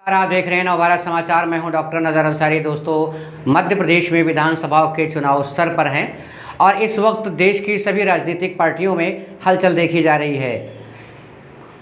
आप देख रहे हैं नवभारत समाचार। मैं हूं डॉक्टर नज़र अंसारी। दोस्तों, मध्य प्रदेश में विधानसभा के चुनाव सर पर हैं और इस वक्त देश की सभी राजनीतिक पार्टियों में हलचल देखी जा रही है।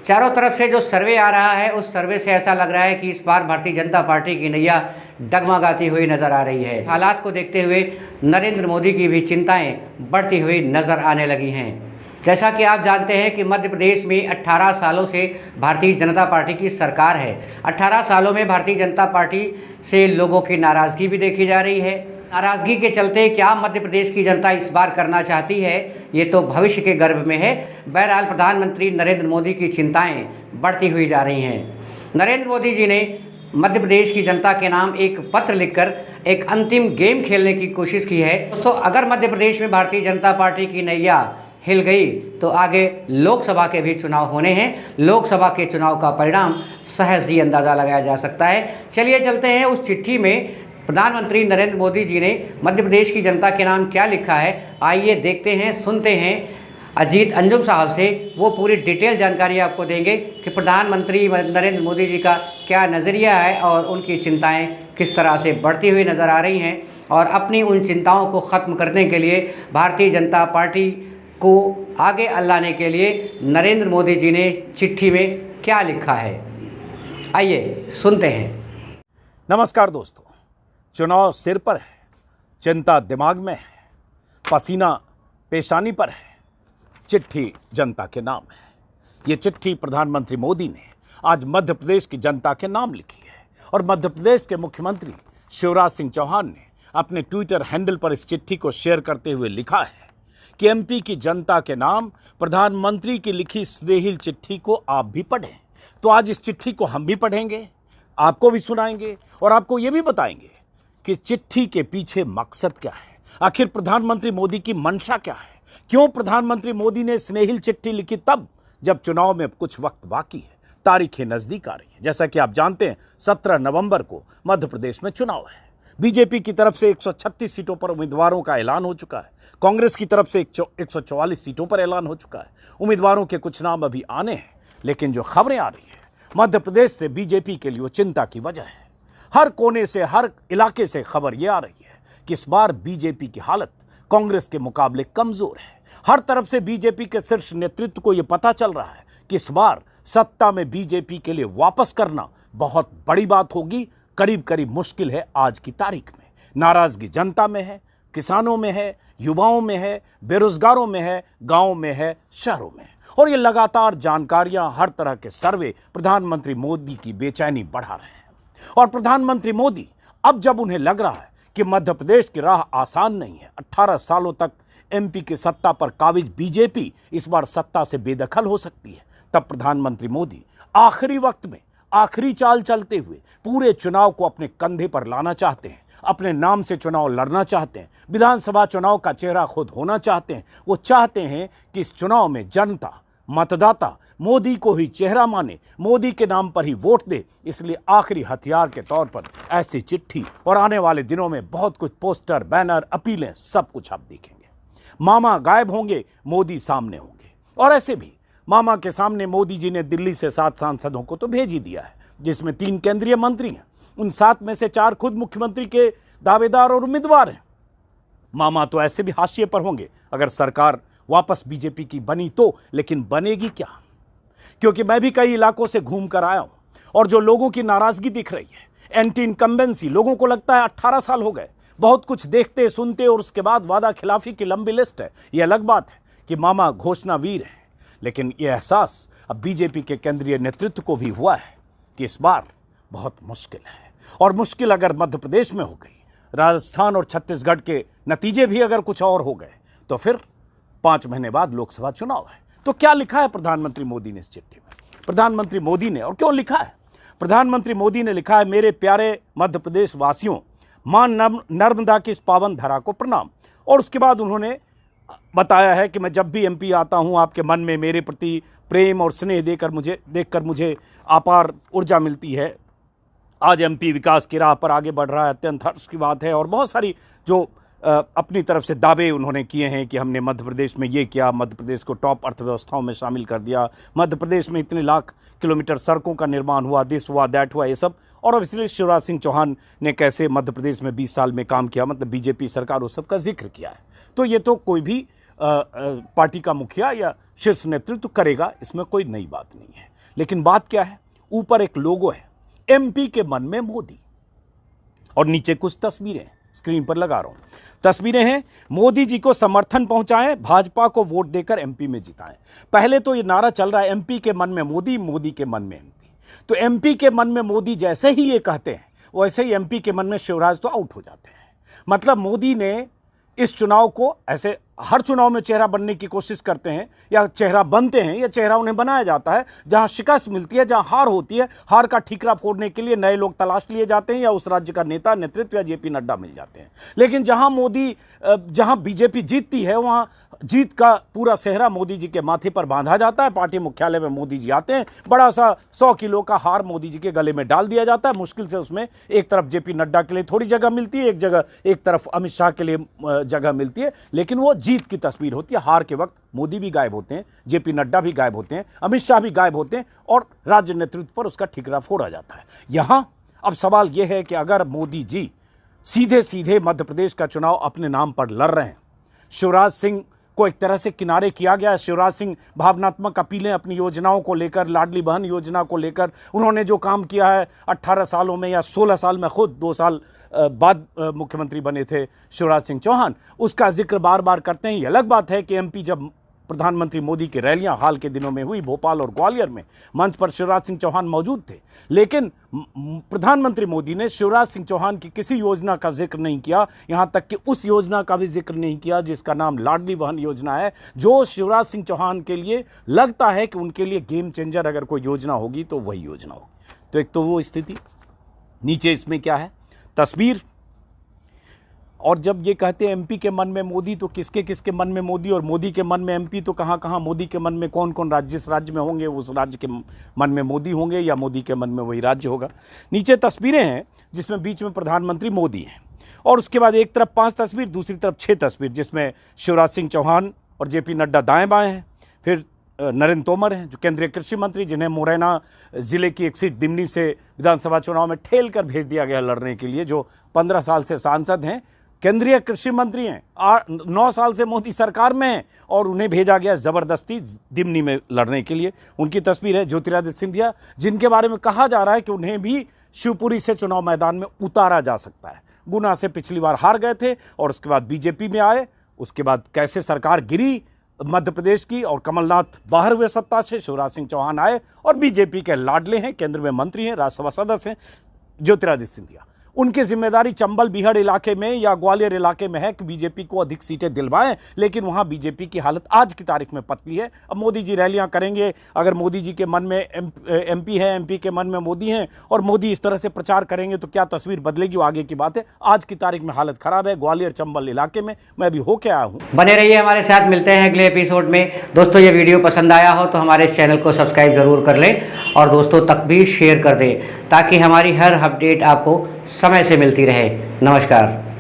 चारों तरफ से जो सर्वे आ रहा है, उस सर्वे से ऐसा लग रहा है कि इस बार भारतीय जनता पार्टी की नैया डगमगाती हुई नजर आ रही है। हालात को देखते हुए नरेंद्र मोदी की भी चिंताएं बढ़ती हुई नजर आने लगी हैं। जैसा कि आप जानते हैं कि मध्य प्रदेश में 18 सालों से भारतीय जनता पार्टी की सरकार है। 18 सालों में भारतीय जनता पार्टी से लोगों की नाराज़गी भी देखी जा रही है। नाराज़गी के चलते क्या मध्य प्रदेश की जनता इस बार करना चाहती है, ये तो भविष्य के गर्भ में है। बहरहाल प्रधानमंत्री नरेंद्र मोदी की चिंताएं बढ़ती हुई जा रही हैं। नरेंद्र मोदी जी ने मध्य प्रदेश की जनता के नाम एक पत्र लिखकर एक अंतिम गेम खेलने की कोशिश की है। दोस्तों, अगर मध्य प्रदेश में भारतीय जनता पार्टी की नैया हिल गई तो आगे लोकसभा के भी चुनाव होने हैं। लोकसभा के चुनाव का परिणाम सहज ही अंदाज़ा लगाया जा सकता है। चलिए चलते हैं उस चिट्ठी में प्रधानमंत्री नरेंद्र मोदी जी ने मध्य प्रदेश की जनता के नाम क्या लिखा है। आइए देखते हैं, सुनते हैं अजीत अंजुम साहब से। वो पूरी डिटेल जानकारी आपको देंगे कि प्रधानमंत्री नरेंद्र मोदी जी का क्या नज़रिया है और उनकी चिंताएं किस तरह से बढ़ती हुई नज़र आ रही हैं और अपनी उन चिंताओं को ख़त्म करने के लिए भारतीय जनता पार्टी को आगे लाने के लिए नरेंद्र मोदी जी ने चिट्ठी में क्या लिखा है। आइए सुनते हैं। नमस्कार दोस्तों, चुनाव सिर पर है, चिंता दिमाग में है, पसीना पेशानी पर है, चिट्ठी जनता के नाम है। ये चिट्ठी प्रधानमंत्री मोदी ने आज मध्य प्रदेश की जनता के नाम लिखी है और मध्य प्रदेश के मुख्यमंत्री शिवराज सिंह चौहान ने अपने ट्विटर हैंडल पर इस चिट्ठी को शेयर करते हुए लिखा है कि एमपी की जनता के नाम प्रधानमंत्री की लिखी स्नेहिल चिट्ठी को आप भी पढ़ें। तो आज इस चिट्ठी को हम भी पढ़ेंगे, आपको भी सुनाएंगे और आपको ये भी बताएंगे कि चिट्ठी के पीछे मकसद क्या है, आखिर प्रधानमंत्री मोदी की मंशा क्या है, क्यों प्रधानमंत्री मोदी ने स्नेहिल चिट्ठी लिखी तब जब चुनाव में कुछ वक्त बाकी है, तारीखें नजदीक आ रही है। जैसा कि आप जानते हैं 17 नवंबर को मध्य प्रदेश में चुनाव है। बीजेपी की तरफ से 136 सीटों पर उम्मीदवारों का ऐलान हो चुका है। कांग्रेस की तरफ से 144 सीटों पर ऐलान हो चुका है। उम्मीदवारों के कुछ नाम अभी आने हैं, लेकिन जो खबरें आ रही है मध्य प्रदेश से बीजेपी के लिए वो चिंता की वजह है। हर कोने से, हर इलाके से खबर ये आ रही है कि इस बार बीजेपी की हालत कांग्रेस के मुकाबले कमजोर है। हर तरफ से बीजेपी के शीर्ष नेतृत्व को यह पता चल रहा है कि इस बार सत्ता में बीजेपी के लिए वापस करना बहुत बड़ी बात होगी, करीब करीब मुश्किल है। आज की तारीख में नाराजगी जनता में है, किसानों में है, युवाओं में है, बेरोजगारों में है, गांवों में है, शहरों में है। और ये लगातार जानकारियां, हर तरह के सर्वे प्रधानमंत्री मोदी की बेचैनी बढ़ा रहे हैं। और प्रधानमंत्री मोदी अब जब उन्हें लग रहा है कि मध्य प्रदेश की राह आसान नहीं है, 18 सालों तक एमपी की सत्ता पर काबिज बीजेपी इस बार सत्ता से बेदखल हो सकती है, तब प्रधानमंत्री मोदी आखिरी वक्त में आखिरी चाल चलते हुए पूरे चुनाव को अपने कंधे पर लाना चाहते हैं, अपने नाम से चुनाव लड़ना चाहते हैं, विधानसभा चुनाव का चेहरा खुद होना चाहते हैं। वो चाहते हैं कि इस चुनाव में जनता, मतदाता मोदी को ही चेहरा माने, मोदी के नाम पर ही वोट दे। इसलिए आखिरी हथियार के तौर पर ऐसी चिट्ठी और आने वाले दिनों में बहुत कुछ पोस्टर, बैनर, अपीलें, सब कुछ आप देखेंगे। मामा गायब होंगे, मोदी सामने होंगे। और ऐसे भी मामा के सामने मोदी जी ने दिल्ली से 7 सांसदों को तो भेज ही दिया है, जिसमें 3 केंद्रीय मंत्री हैं। उन 7 में से 4 खुद मुख्यमंत्री के दावेदार और उम्मीदवार हैं। मामा तो ऐसे भी हाशिए पर होंगे अगर सरकार वापस बीजेपी की बनी तो, लेकिन बनेगी क्या? क्योंकि मैं भी कई इलाकों से घूम कर आया हूं और जो लोगों की नाराजगी दिख रही है, एंटी इनकम्बेंसी, लोगों को लगता है 18 साल हो गए, बहुत कुछ देखते सुनते और उसके बाद वादा खिलाफी की लंबी लिस्ट है। यह अलग बात है कि मामा घोषणावीर है, लेकिन यह एहसास अब बीजेपी के केंद्रीय नेतृत्व को भी हुआ है कि इस बार बहुत मुश्किल है। और मुश्किल अगर मध्य प्रदेश में हो गई, राजस्थान और छत्तीसगढ़ के नतीजे भी अगर कुछ और हो गए, तो फिर 5 महीने बाद लोकसभा चुनाव है। तो क्या लिखा है प्रधानमंत्री मोदी ने इस चिट्ठी में? प्रधानमंत्री मोदी ने, और क्यों लिखा है? प्रधानमंत्री मोदी ने लिखा है, मेरे प्यारे मध्य प्रदेश वासियों, मां नर्मदा की इस पावन धरा को प्रणाम। और उसके बाद उन्होंने बताया है कि मैं जब भी एमपी आता हूं, आपके मन में मेरे प्रति प्रेम और स्नेह देखकर मुझे अपार ऊर्जा मिलती है। आज एमपी विकास की राह पर आगे बढ़ रहा है, अत्यंत हर्ष की बात है। और बहुत सारी जो अपनी तरफ से दावे उन्होंने किए हैं कि हमने मध्य प्रदेश में ये किया, मध्य प्रदेश को टॉप अर्थव्यवस्थाओं में शामिल कर दिया, मध्य प्रदेश में इतने लाख किलोमीटर सड़कों का निर्माण हुआ, दिस हुआ दैट हुआ, ये सब। और अब इसलिए शिवराज सिंह चौहान ने कैसे मध्य प्रदेश में 20 साल में काम किया, मतलब बीजेपी सरकार, उस सब का जिक्र किया है। तो ये तो कोई भी पार्टी का मुखिया या शीर्ष नेतृत्व करेगा, इसमें कोई नई बात नहीं है। लेकिन बात क्या है, ऊपर एक लोगो है, एमपी के मन में मोदी, और नीचे कुछ तस्वीरें स्क्रीन पर लगा रहा हूं। तस्वीरें हैं, मोदी जी को समर्थन पहुंचाएं, भाजपा को वोट देकर एमपी में जिताएं। पहले तो ये नारा चल रहा है, एमपी के मन में मोदी, मोदी के मन में एमपी। तो एमपी के मन में मोदी जैसे ही ये कहते हैं, वैसे ही एमपी के मन में शिवराज तो आउट हो जाते हैं। मतलब मोदी ने इस चुनाव को, ऐसे हर चुनाव में चेहरा बनने की कोशिश करते हैं, या चेहरा बनते हैं, या चेहरा उन्हें बनाया जाता है। जहां शिकस्त मिलती है, जहां हार होती है, हार का ठीकरा फोड़ने के लिए नए लोग तलाश लिए जाते हैं, या उस राज्य का नेता, नेतृत्व या जेपी नड्डा मिल जाते हैं। लेकिन जहां बीजेपी जीतती है, वहां जीत का पूरा सेहरा मोदी जी के माथे पर बांधा जाता है। पार्टी मुख्यालय में मोदी जी आते हैं, बड़ा सा 100 किलो का हार मोदी जी के गले में डाल दिया जाता है। मुश्किल से उसमें एक तरफ जेपी नड्डा के लिए थोड़ी जगह मिलती है, एक तरफ अमित शाह के लिए जगह मिलती है, लेकिन वो जीत की तस्वीर होती है। हार के वक्त मोदी भी गायब होते हैं, जेपी नड्डा भी गायब होते हैं, अमित शाह भी गायब होते हैं, और राज्य नेतृत्व पर उसका ठिकरा फोड़ा जाता है। यहां अब सवाल यह है कि अगर मोदी जी सीधे सीधे मध्य प्रदेश का चुनाव अपने नाम पर लड़ रहे हैं, शिवराज सिंह को एक तरह से किनारे किया गया। शिवराज सिंह भावनात्मक अपीलें अपनी योजनाओं को लेकर, लाडली बहन योजना को लेकर, उन्होंने जो काम किया है 18 सालों में या 16 साल में, खुद 2 साल बाद मुख्यमंत्री बने थे शिवराज सिंह चौहान, उसका जिक्र बार बार करते हैं। ये अलग बात है कि एमपी जब प्रधानमंत्री मोदी की रैलियां हाल के दिनों में हुई भोपाल और ग्वालियर में, मंच पर शिवराज सिंह चौहान मौजूद थे, लेकिन प्रधानमंत्री मोदी ने शिवराज सिंह चौहान की किसी योजना का जिक्र नहीं किया। यहां तक कि उस योजना का भी जिक्र नहीं किया जिसका नाम लाडली बहन योजना है, जो शिवराज सिंह चौहान के लिए लगता है कि उनके लिए गेम चेंजर अगर कोई योजना होगी तो वही योजना होगी। तो एक तो वो स्थिति, नीचे इसमें क्या है तस्वीर। और जब ये कहते हैं एमपी के मन में मोदी, तो किसके किसके मन में मोदी, और मोदी के मन में एमपी, तो कहाँ कहाँ मोदी के मन में कौन कौन राज्य, जिस राज्य में होंगे उस राज्य के मन में मोदी होंगे, या मोदी के मन में वही राज्य होगा। नीचे तस्वीरें हैं जिसमें बीच में प्रधानमंत्री मोदी हैं, और उसके बाद एक तरफ 5 तस्वीर, दूसरी तरफ 6 तस्वीर, जिसमें शिवराज सिंह चौहान और जेपी नड्डा दाएँ बाएँ हैं। फिर नरेंद्र तोमर हैं जो केंद्रीय कृषि मंत्री, जिन्हें मुरैना जिले की एक सीट दिमनी से विधानसभा चुनाव में ठेल कर भेज दिया गया लड़ने के लिए, जो 15 साल से सांसद हैं, केंद्रीय कृषि मंत्री हैं, 9 साल से मोदी सरकार में हैं, और उन्हें भेजा गया ज़बरदस्ती दिमनी में लड़ने के लिए। उनकी तस्वीर है ज्योतिरादित्य सिंधिया, जिनके बारे में कहा जा रहा है कि उन्हें भी शिवपुरी से चुनाव मैदान में उतारा जा सकता है। गुना से पिछली बार हार गए थे, और उसके बाद बीजेपी में आए, उसके बाद कैसे सरकार गिरी मध्य प्रदेश की, और कमलनाथ बाहर हुए सत्ता से, शिवराज सिंह चौहान आए, और बीजेपी के लाडले हैं, केंद्र में मंत्री हैं, राज्यसभा सदस्य हैं ज्योतिरादित्य सिंधिया। उनकी जिम्मेदारी चंबल बिहाड़ इलाके में या ग्वालियर इलाके में है कि बीजेपी को अधिक सीटें दिलवाएं, लेकिन वहां बीजेपी की हालत आज की तारीख में पतली है। अब मोदी जी रैलियां करेंगे, अगर मोदी जी के मन में एमपी है, एमपी के मन में मोदी हैं, और मोदी इस तरह से प्रचार करेंगे तो क्या तस्वीर बदलेगी, वो आगे की बात है। आज की तारीख में हालत खराब है ग्वालियर चंबल इलाके में। मैं अभी होके आया हूँ। बने रहिए हमारे साथ, मिलते हैं अगले एपिसोड में। दोस्तों, ये वीडियो पसंद आया हो तो हमारे इस चैनल को सब्सक्राइब ज़रूर कर लें, और दोस्तों तक भी शेयर कर दें, ताकि हमारी हर अपडेट आपको समय से मिलती रहे। नमस्कार।